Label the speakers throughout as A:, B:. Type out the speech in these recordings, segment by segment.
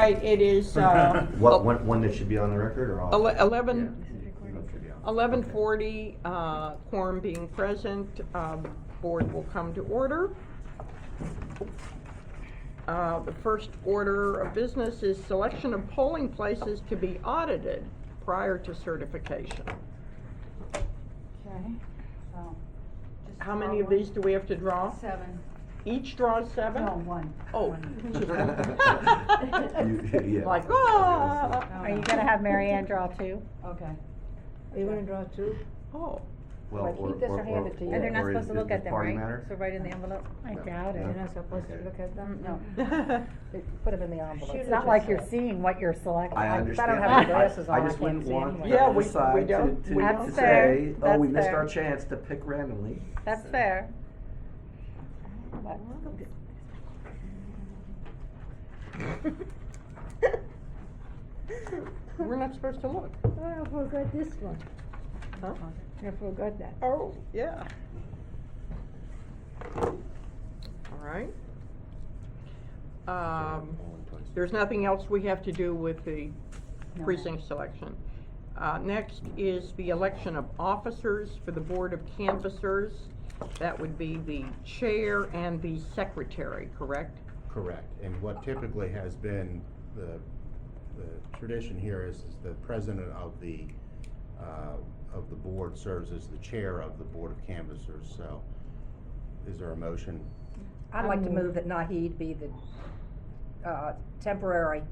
A: Right, it is,
B: What, one that should be on the record or off?
A: 11:40, quorum being present, board will come to order. The first order of business is selection of polling places to be audited prior to certification.
C: Okay, so. just
A: How
C: draw
A: many of
C: one.
A: these do we have to draw?
C: 7.
A: Each draws 7?
C: No, 1.
A: Oh.
B: Yeah.
A: Like,
D: Are you gonna have Mary Ann draw too?
C: Okay.
E: Are you gonna draw 2?
A: oh,
B: Well,
E: Like, keep this or hand it to you.
D: And they're not
B: or
D: supposed to look
B: is
D: at them,
B: party
D: right?
B: matter?
D: So write in the envelope? I doubt
E: You're
D: it.
E: not supposed to
B: Okay.
E: look at them?
C: No.
E: Put them in the envelope.
D: It's not like you're seeing what you're selecting.
B: I understand.
E: don't have my glasses on,
B: I
E: I
B: just
E: can't
B: wouldn't
E: see
B: want
E: anyway.
A: Yeah,
B: the
A: we
B: side
A: don't-
B: to,
A: we
D: That's
B: to
D: fair.
B: say, oh,
D: That's
B: we missed
D: fair.
B: our chance to pick randomly.
D: That's fair.
A: we're not supposed to look.
E: Oh, I forgot this one.
A: Huh?
E: I forgot that.
A: Oh, yeah. All right. There's nothing else we have to do with the
C: No.
A: precinct selection. Next is the election of officers for the Board of Canvassers. That would be the chair and the secretary, correct?
F: Correct, and what typically has been the tradition here is the president of the board serves as the chair of the Board of Canvassers, so is there a motion?
E: I'd like to move that Nahid be the, temporary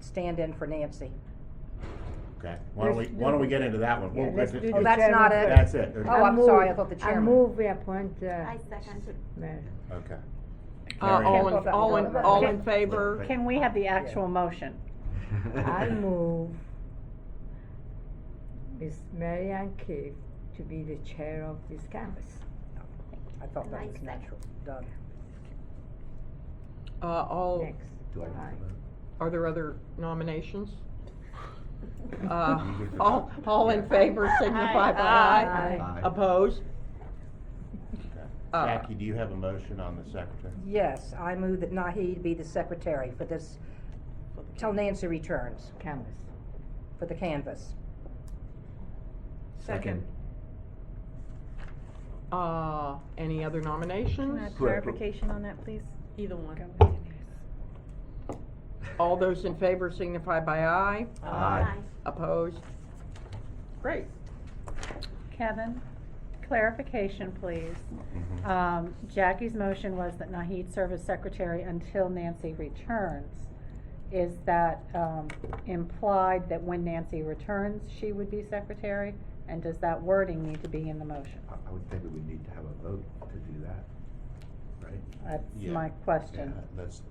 E: stand-in for Nancy.
F: Okay, why don't we get into that one?
E: Yeah,
F: We'll-
E: let's
F: if
E: do
F: it-
E: the Oh, that's not it?
F: That's it.
E: Oh, I'm sorry, I thought the
G: I
E: chairman.
G: move we appoint,
H: I second.
G: Mayor.
F: Okay.
A: All
E: Careful
A: in,
E: about
A: all in,
E: the vote.
A: all in favor?
D: Can we have the actual motion?
G: I move Miss Mary Ann Cave to be the chair of this canvas.
E: I thought that
H: I
E: was
H: second.
E: natural, done.
A: All,
G: Next.
B: Do I have to vote?
A: are there other nominations? All in favor signify by aye.
G: Aye.
A: Opposed?
F: Okay.
A: Uh,
F: Jackie, do you have a motion on the secretary?
E: Yes, I move that Nahid be the secretary for this, till Nancy returns,
G: Canvas.
E: for the canvas.
B: Second.
A: Any other nominations?
D: Can I have clarification on that, please?
A: Either one. All those in favor signify by aye.
B: Aye.
A: Opposed? Great.
D: Kevin, clarification, please. Jackie's motion was that Nahid serve as secretary until Nancy returns. Is that implied that when Nancy returns, she would be secretary? And does that wording need to be in the motion?
B: I would think we would need to have a vote to do that, right?
D: That's
F: Yeah.
D: my question.
F: Yeah, let's,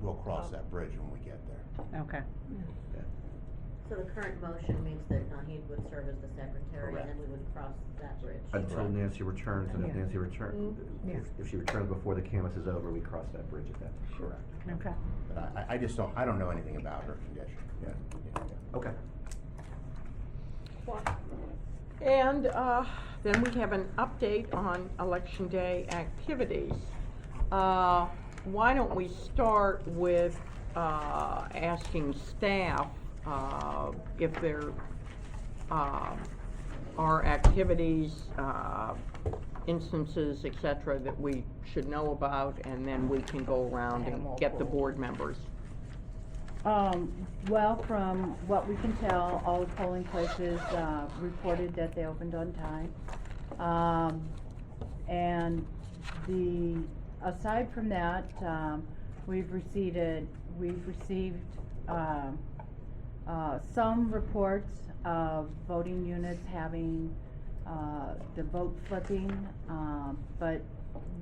F: we'll cross that bridge when we get there.
D: Okay.
H: So the current motion means that Nahid would serve as the secretary,
F: Correct.
H: and then we would cross that bridge.
B: Until
F: Correct.
B: Nancy returns, and if
G: Yeah.
B: Nancy returns,
G: Yeah.
B: if she returns before the canvas is over, we cross that bridge at that time.
F: Correct.
D: Okay.
F: But I just don't, I don't know anything about her condition. Yeah.
B: Okay.
A: And then we have an update on Election Day activities. Why don't we start with asking staff if there are activities, instances, et cetera, that we should know about, and then we can go around and get the board members.
C: Well, from what we can tell, all the polling places, reported that they opened on time. And aside from that, we've received, some reports of voting units having, the vote flipping, but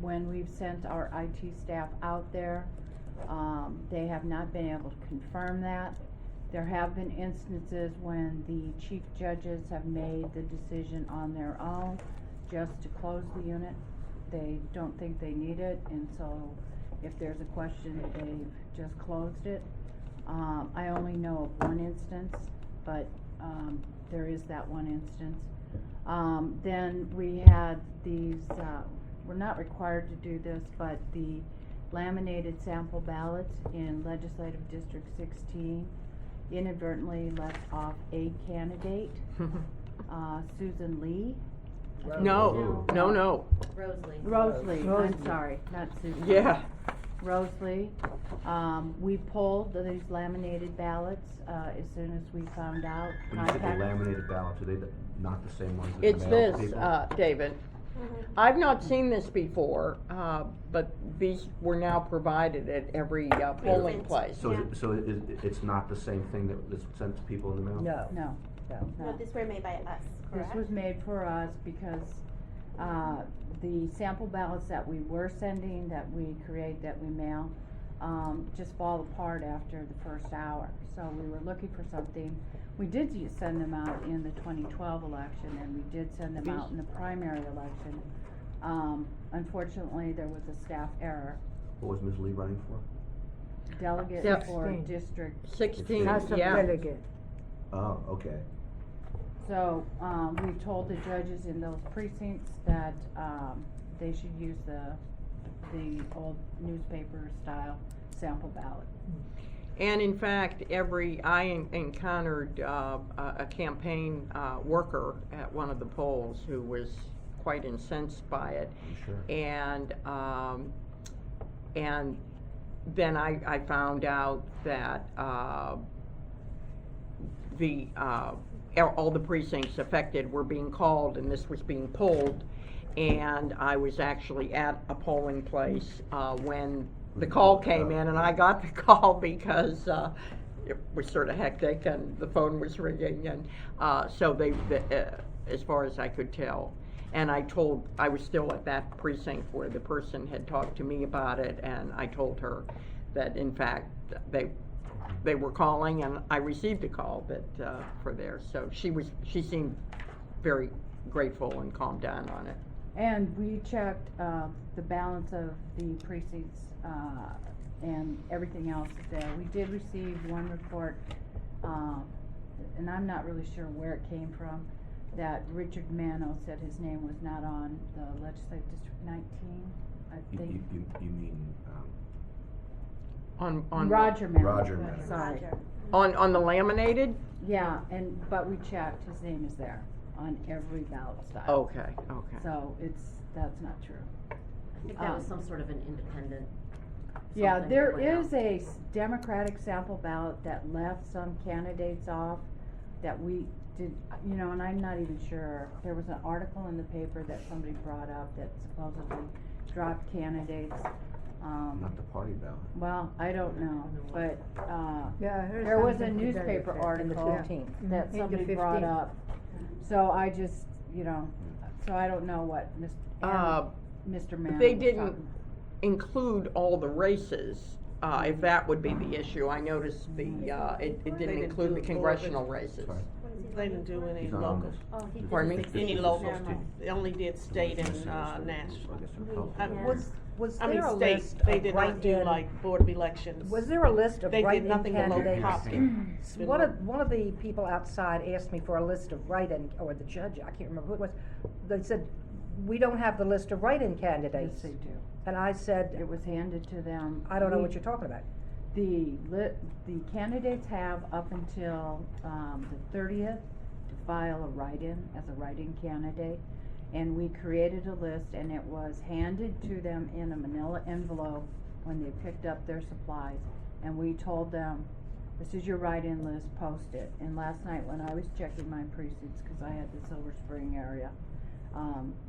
C: when we've sent our IT staff out there, they have not been able to confirm that. There have been instances when the chief judges have made the decision on their own just to close the unit. They don't think they need it, and so if there's a question, they've just closed it. I only know of one instance, but there is that one instance. Then we had these, we're not required to do this, but the laminated sample ballots in legislative district 16, inadvertently left off a candidate, Susan Lee.
A: No, no.
H: Rosalie.
C: Rosalie, I'm
G: Rosalie.
C: sorry, not Susan.
A: Yeah.
C: Rosalie. We pulled these laminated ballots, as soon as we found out.
B: When you said the
C: Contact-
B: laminated ballots, are they not the same ones that
A: It's
B: are mailed to
A: this,
B: people?
A: David. I've not seen this before, but these were now provided at every polling place.
B: So, it's not the same thing that's sent to people in the mail?
E: No,
C: No,
E: no.
C: no.
I: No, these were made by us,
C: This
I: correct?
C: was made for us because, the sample ballots that we were sending, that we create, that we mail, just fall apart after the first hour. So we were looking for something. We did send them out in the 2012 election, and we did send them out in the primary election. Unfortunately, there was a staff error.
B: What was Ms. Lee running for?
C: Delegate
A: Yep.
C: for District
A: 16,
G: House of
A: yeah.
G: Delegate.
B: Oh, okay.
C: So, we told the judges in those precincts that, they should use the old newspaper style sample ballot.
A: And in fact, I encountered a campaign worker at one of the polls who was quite incensed by it.
B: I'm sure.
A: And then I found out that all the precincts affected were being called, and this was being polled. And I was actually at a polling place when the call came in, and I got the call because it was sort of hectic and the phone was ringing, and so as far as I could tell. And I was still at that precinct where the person had talked to me about it, and I told her that in fact they were calling, and I received a call that for there. So she seemed very grateful and calmed down on it.
C: And we checked, the balance of the precincts, and everything else is there. We did receive one report, and I'm not really sure where it came from, that Richard Mano said his name was not on the legislative district 19, I think.
B: You mean,
A: On
C: Roger Mano.
B: Roger Mano.
C: Sorry.
I: Roger.
A: on the laminated?
C: Yeah, but we checked, his name is there on every ballot style.
A: Okay.
C: So that's not true.
H: I think that was some sort of an independent.
C: Yeah,
H: something
C: there
H: that went
C: is
H: out.
C: a Democratic sample ballot that left some candidates off that we did, and I'm not even sure. There was an article in the paper that somebody brought up that supposedly dropped candidates.
B: not the party ballot?
C: Well, I don't know, but,
G: Yeah, I heard
C: there was a
G: something to that
C: newspaper
G: effect.
E: in the
C: article
E: 15th.
C: that
G: In the
C: somebody brought
G: 15th.
C: up. So I just, so I don't know what Mr. Mann
A: They
C: was
A: didn't
C: talking.
A: include all the races, if that would be the issue. I noticed it didn't
J: didn't
A: include
J: do
A: the
J: it
A: congressional races.
B: Sorry.
J: They didn't do any
B: He's not on
J: locals.
B: this.
H: Oh, he did
A: Pardon me?
H: 60.
J: Any locals, they only did state and,
B: So I
J: national.
B: guess they're both.
J: I-
E: Was
J: I mean,
E: there a
J: state,
E: list
J: they
E: of
J: did not do
E: write-in,
J: like Board of Elections.
E: was there a list of
J: They did
E: write-in
J: nothing below
E: candidates?
J: copy.
E: One of the people outside asked me for a list of write-in, or the judge, I can't remember who it was. They said, we don't have the list of write-in
C: Yes,
E: candidates.
C: they do.
E: And I said,
C: It was handed to them.
E: I don't know
C: We-
E: what you're talking about.
C: The candidates have up until, the 30th to file a write-in as a write-in candidate. And we created a list, and it was handed to them in a manila envelope when they picked up their supplies. And we told them, this is your write-in list, post it. And last night when I was checking my precincts, cause I had the Silver Spring area,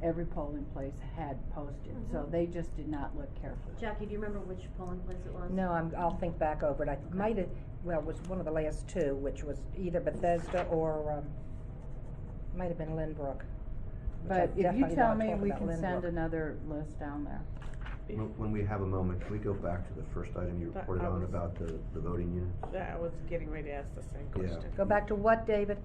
C: every polling place had posted, so they just did not look carefully.
H: Jackie, do you remember which polling place it was?
E: No, I'll think back over it. I might have, well, it was one of the last two, which was either Bethesda or, might have been Lynbrook. which I
C: But if you
E: definitely
C: tell
E: wanna
C: me,
E: talk
C: we
E: about
C: can send
E: Lynbrook.
C: another list down there.
B: When we have a moment, can we go back to the first item you
J: That
B: reported
J: I
B: on
J: was-
B: about the voting units?
J: I was getting ready to ask the same
B: Yeah.
J: question.
E: Go back to what, David?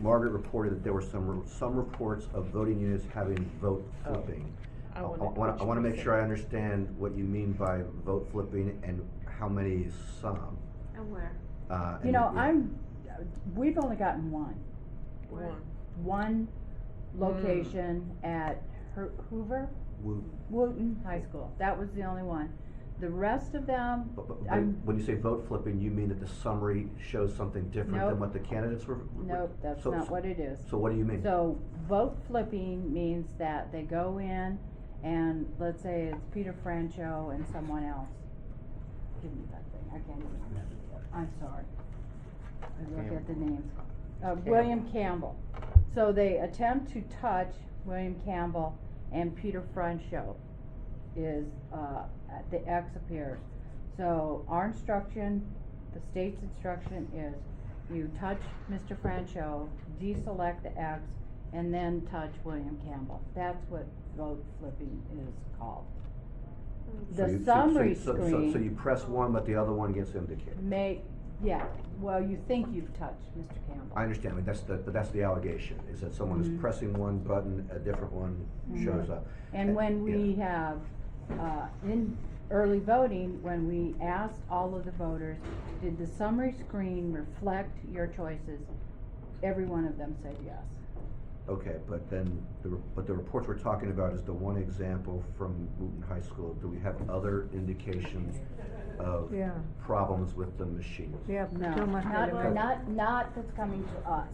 B: Margaret reported that there were some reports of voting units having vote
J: Oh.
B: flipping.
J: I
B: I
J: wanted
B: wanna make
J: to
B: sure I understand what you mean by vote flipping and how many some.
H: And where?
C: You know, we've only gotten one.
J: One.
C: One location at Hoover, Wooten High School. That was the only one. The rest of them,
B: But
C: I'm,
B: when you say vote flipping, you mean that the summary shows something different
C: Nope.
B: than what the candidates were?
C: nope, that's
B: so-
C: not what it is.
B: So what do you mean?
C: So vote flipping means that they go in and let's say it's Peter Francho and someone else. Give me that thing, I can't even remember it. I'm sorry. I look at the names. William Campbell. So they attempt to touch William Campbell and Peter Francho is, the X appears. So our instruction, the state's instruction is you touch Mr. Francho, deselect the X, and then touch William Campbell. That's what vote flipping is called.
B: So
C: The
B: you-
C: summary
B: so
C: screen
B: you press one, but the other one gets indicated.
C: yeah, well, you think you've touched Mr. Campbell.
B: I understand, I mean, but that's the allegation, is that someone is
C: Mhm.
B: pressing one button, a different one shows up.
C: And when we
B: Yeah.
C: have, in early voting, when we asked all of the voters, did the summary screen reflect your choices? Every one of them said yes.
B: Okay, but then, but the reports we're talking about is the one example from Wooten High School. Do we have other indications of
G: Yeah.
B: problems with the machines?
G: Yeah,
C: No,
G: Thomas Elementary.
C: not that's coming to us.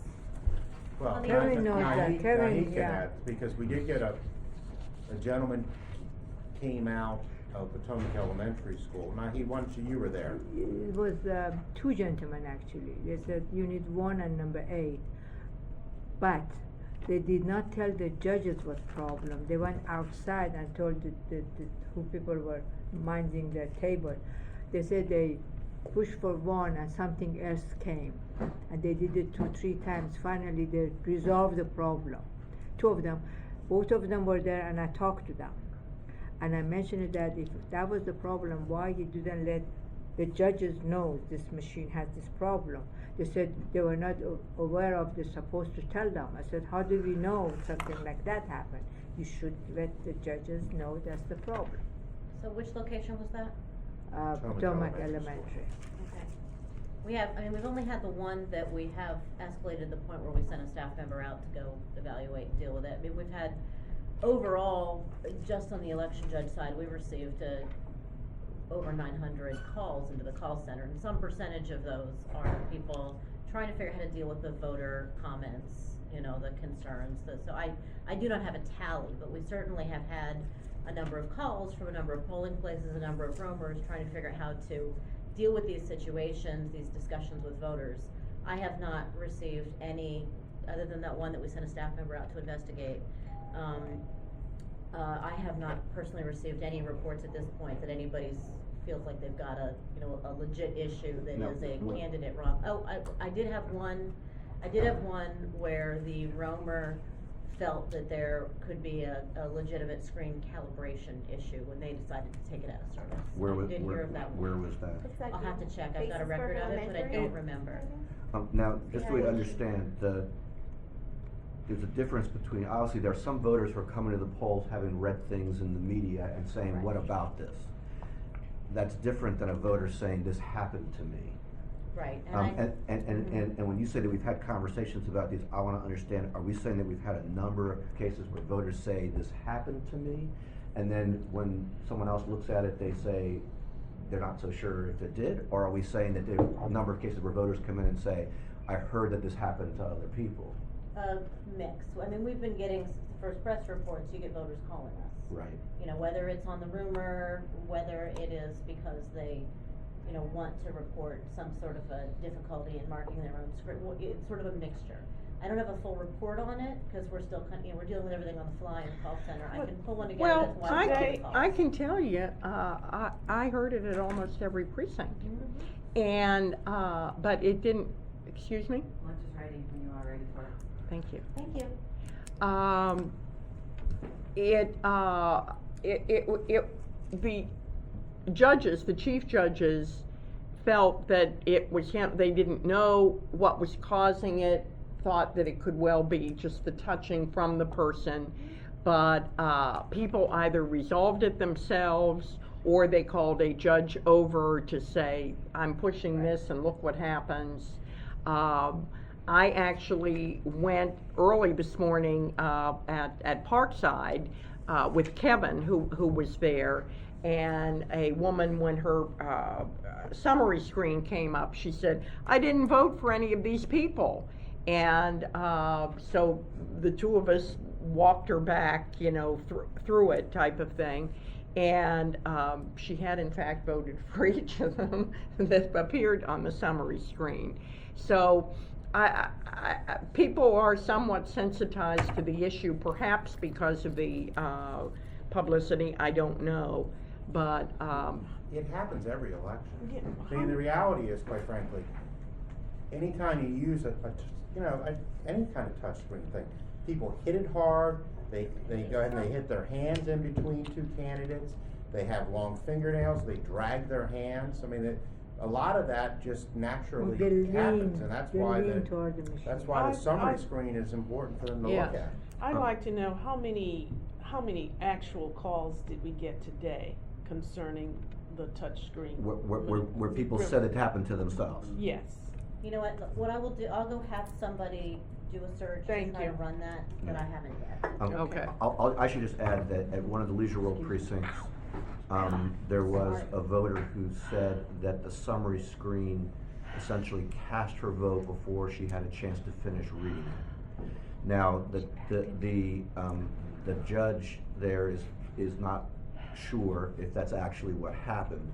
F: Well,
H: On the
G: Kevin
H: other
G: knows
H: side-
G: that, Kevin,
F: Naheed can
G: yeah.
F: add, because we did get a gentleman came out of Potomac Elementary School. Naheed, why don't you were there.
G: It was two gentlemen actually. They said unit 1 and number 8. But they did not tell the judges what problem. They went outside and told the who people were minding the table. They said they pushed for one and something else came. And they did it 2-3 times. Finally they resolved the problem. Two of them, both of them were there and I talked to them. And I mentioned that if that was the problem, why you didn't let the judges know this machine has this problem? They said they were not aware of, they're supposed to tell them. I said, how do we know something like that happened? You should let the judges know that's the problem.
H: So which location was that?
G: Potomac
F: Elementary
G: Elementary.
H: Okay. We have, I mean, we've only had the one that we have escalated to the point where we sent a staff member out to go evaluate and deal with it. I mean, we've had, overall, just on the election judge side, we received over 900 calls into the call center, and some percentage of those are people trying to figure out how to deal with the voter comments, you know, the concerns. So I do not have a tally, but we certainly have had a number of calls from a number of polling places, a number of roamers trying to figure out how to deal with these situations, these discussions with voters. I have not received any, other than that one that we sent a staff member out to investigate. I have not personally received any reports at this point that anybody's feels like they've got a, you know, a legit issue that
B: No.
H: is a candidate wrong. Oh, I did have one where the roamer felt that there could be a legitimate screen calibration issue when they decided to take it out of service.
B: Where
H: I
B: was,
H: did hear of that
B: where
H: one.
B: was that?
H: I'll have to check, I've got a record of it, but I don't remember.
B: Now, just so we understand, there's a difference between, obviously, there are some voters who are coming to the polls having read things in the media and saying, what about this? That's different than a voter saying, this happened to me.
H: Right,
B: And when you say that we've had conversations about these, I wanna understand, are we saying that we've had a number of cases where voters say, this happened to me? And then when someone else looks at it, they say, they're not so sure if it did? Or are we saying that there are a number of cases where voters come in and say, I heard that this happened to other people?
H: Mix. I mean, we've been getting, first press reports, you get voters calling us.
B: Right.
H: You know, whether it's on the rumor, whether it is because they, you know, want to report some sort of a difficulty in marking their own script. Well, it's sort of a mixture. I don't have a full report on it, cause we're still kind of, you know, we're dealing with everything on the fly in the call center. I can pull one together,
A: Well,
H: that's why we get the calls.
A: I can tell you, I heard it at almost every precinct.
H: Mhm.
A: And, but it didn't, excuse me?
C: Lunch is ready when you are ready for it.
A: Thank you.
H: Thank you.
A: The judges, the chief judges, felt that it was him, they didn't know what was causing it, thought that it could well be just the touching from the person, but, people either resolved it themselves, or they called a judge over to say, I'm pushing this and look what happens. I actually went early this morning at Parkside with Kevin, who was there, And a woman, when her summary screen came up, she said, "I didn't vote for any of these people." And so the two of us walked her back, through it type of thing. And she had in fact voted for each of them that appeared on the summary screen. So people are somewhat sensitized to the issue, perhaps because of the publicity, I don't know, but
F: It happens every election.
J: Yeah.
F: I mean, the reality is, quite frankly, anytime you use any kind of touchscreen thing, people hit it hard, they go ahead and they hit their hands in between two candidates, they have long fingernails, they drag their hands, I mean, a lot of that just naturally happens, and that's why the summary screen is important for them to look at.
J: I'd like to know how many actual calls did we get today concerning the touchscreen?
B: Where people said it happened to themselves.
J: Yes.
H: You know what I will do, I'll go have somebody do a search and try to run that, but I haven't yet.
A: Okay.
B: I should just add that at one of the Leisure World precincts, there was a voter who said that the summary screen essentially cast her vote before she had a chance to finish reading it. Now, the judge there is not sure if that's actually what happened,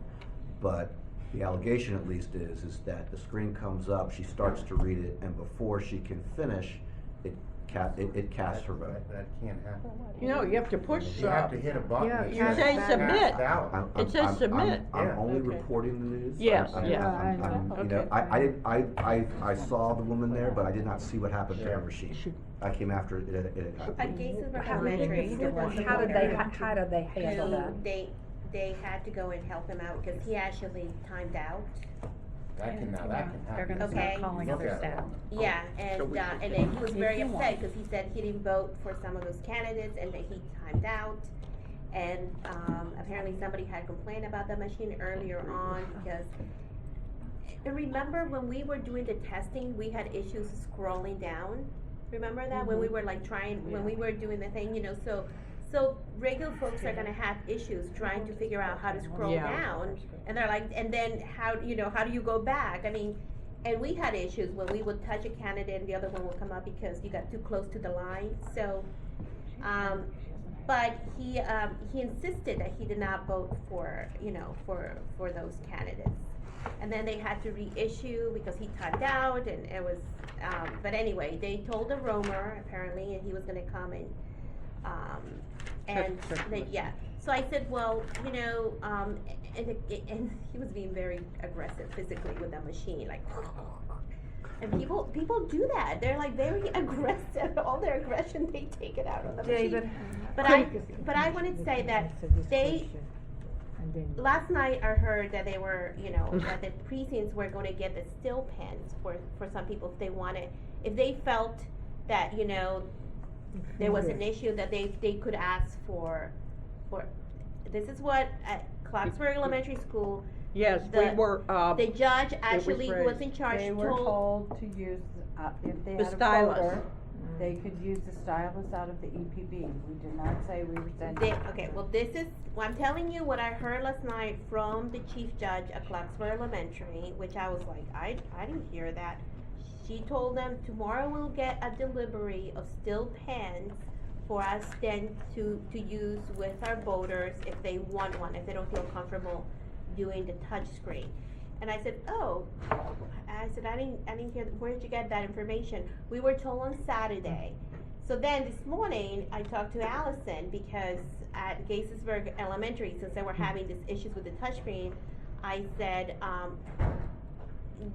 B: but the allegation at least is that the screen comes up, she starts to read it, and before she can finish, it casts her vote.
F: That can't happen.
A: You have to push.
F: You have to hit a button.
G: Yeah,
F: that
G: you
F: says
A: say submit.
F: cast ballot.
A: It says submit.
B: I'm
F: Yeah.
B: only
J: Okay.
B: reporting the news.
A: Yes,
B: I'm-
A: yes.
B: I saw the woman there, but I did not see what happened to her
F: Yeah.
B: machine. I came after it had happened.
I: At Gainesville
E: How
I: Elementary, there was a
E: how did
I: voter
E: they handle that?
I: who they had to go and help him out because he actually timed out.
F: That can
D: They're
F: happen.
D: gonna
I: Okay.
D: start calling
F: Look
D: other
F: at it.
D: staff.
I: Yeah, and then he was very
D: If you
I: upset
D: want.
I: because he said he didn't vote for some of those candidates and that he timed out. And apparently somebody had complained about the machine earlier on because, and remember when we were doing the testing, we had issues scrolling down? Remember that, when we were like when we were doing the thing, so regular folks are gonna have issues trying to figure out how to scroll
A: Yeah.
I: down, and they're like, and then how do you go back? I mean, and we had issues when we would touch a candidate and the other one would come up because you got too close to the line, so, but he insisted that he did not vote for those candidates. And then they had to reissue because he timed out and it was, but anyway, they told the roamer apparently, and he was gonna come and so I said, well, and he was being very aggressive physically with the machine, like, and people do that, they're like very aggressive, all their aggression, they take it out on the
G: David.
I: machine. But I wanted to say that last night I heard that they were, that the precincts were gonna get the still pens for some people if they felt that, there was an issue that they could ask for, this is what, at Clarksburg Elementary School,
A: Yes, we were,
I: the judge actually who was in charge
C: They were told to use, if they
A: The
C: had a
A: stylus.
C: voter, they could use the stylus out of the EPB. We did not say we were sending.
I: I'm telling you what I heard last night from the chief judge at Clarksburg Elementary, which I was like, I didn't hear that. She told them tomorrow we'll get a delivery of still pens for us then to use with our voters if they want one, if they don't feel comfortable doing the touch screen. And I said, I didn't hear, where did you get that information? We were told on Saturday. So then this morning, I talked to Allison because at Gaithersburg Elementary, since they were having these issues with the touchscreen, I said,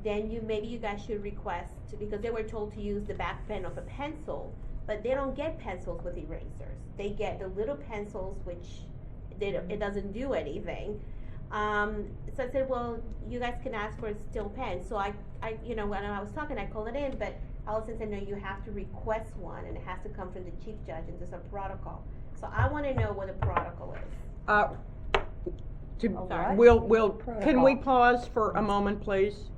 I: then maybe you guys should request, because they were told to use the back pen of a pencil, but they don't get pencils with erasers. They get the little pencils, which it doesn't do anything. So I said, well, you guys can ask for a still pen. So I when I was talking, I called it in, but Allison said, no, you have to request one, and it has to come from the chief judge, and there's a protocol. So I wanna know what the protocol is.
C: What?
A: can we pause for a moment, please?